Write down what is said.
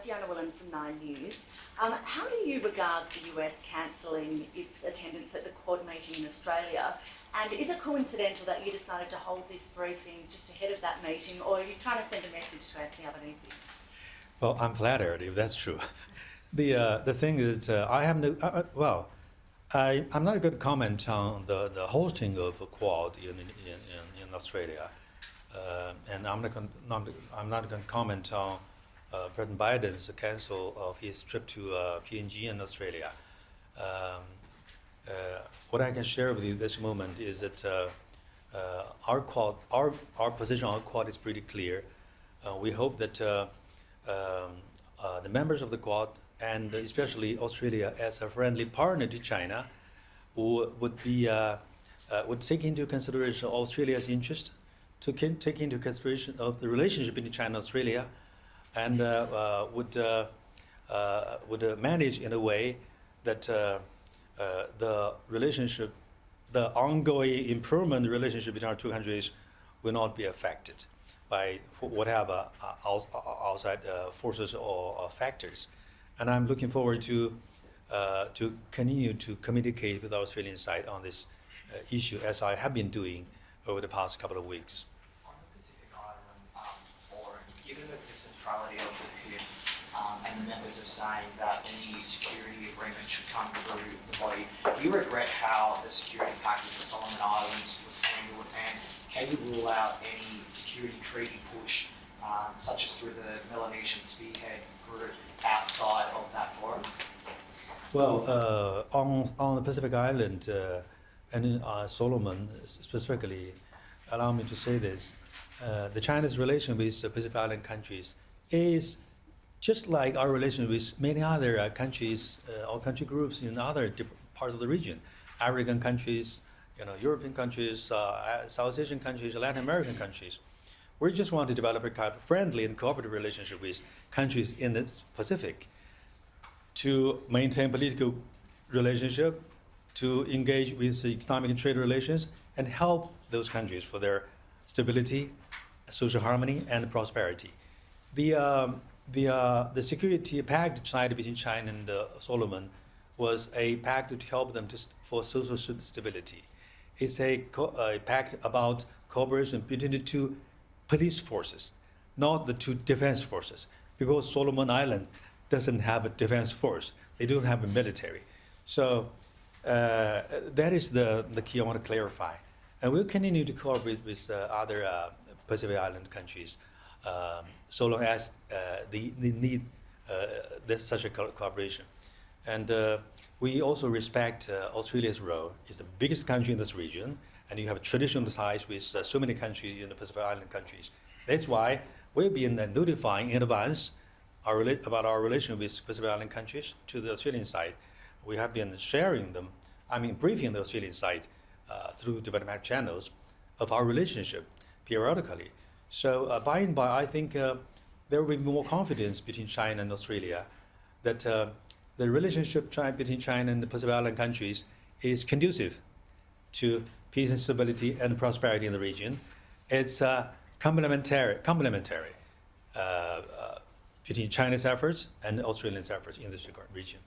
Fiona Willan from 9 News. How do you regard the US cancelling its attendance at the Quad meeting in Australia? And is it coincidental that you decided to hold this briefing just ahead of that meeting, or are you trying to send a message to Anthony Albanese? Well, I'm flattered if that's true. The thing is, I have no, I'm not going to comment on the hosting of a Quad in Australia, and I'm not going to comment on President Biden's cancel of his trip to PNG in Australia. What I can share with you this moment is that our Quad, our position on Quad is pretty clear. We hope that the members of the Quad, and especially Australia as a friendly partner to China, would take into consideration Australia's interest, to take into consideration of the relationship between China and Australia, and would manage in a way that the relationship, the ongoing improvement relationship between our two countries will not be affected by whatever outside forces or factors. And I'm looking forward to continue to communicate with our Australian side on this issue, as I have been doing over the past couple of weeks. On the Pacific Island Forum, given the centrality of the PID and the members are saying that any security agreement should come through the body, do you regret how the security pact with the Solomon Islands was handled, and can you rule out any security treaty push, such as through the Melanesian Spearhead group, outside of that forum? Well, on the Pacific Island and in Solomon specifically, allow me to say this: the China's relation with the Pacific Island countries is just like our relation with many other countries or country groups in other parts of the region, African countries, European countries, South Asian countries, Latin American countries. We just want to develop a kind of friendly and cooperative relationship with countries in the Pacific, to maintain political relationship, to engage with economic and trade relations, and help those countries for their stability, social harmony, and prosperity. The security pact signed between China and Solomon was a pact to help them for social stability. It's a pact about cooperation between the two police forces, not the two defense forces, because Solomon Island doesn't have a defense force. They don't have a military. So that is the key I want to clarify. And we'll continue to cooperate with other Pacific Island countries so long as they need such a cooperation. And we also respect Australia's role. It's the biggest country in this region, and you have traditional ties with so many countries in the Pacific Island countries. That's why we've been notifying in advance about our relation with Pacific Island countries to the Australian side. We have been briefing the Australian side through diplomatic channels of our relationship periodically. So by and by, I think there will be more confidence between China and Australia that the relationship between China and the Pacific Island countries is conducive to peace and stability and prosperity in the region. It's complementary between China's efforts and Australia's efforts in this region.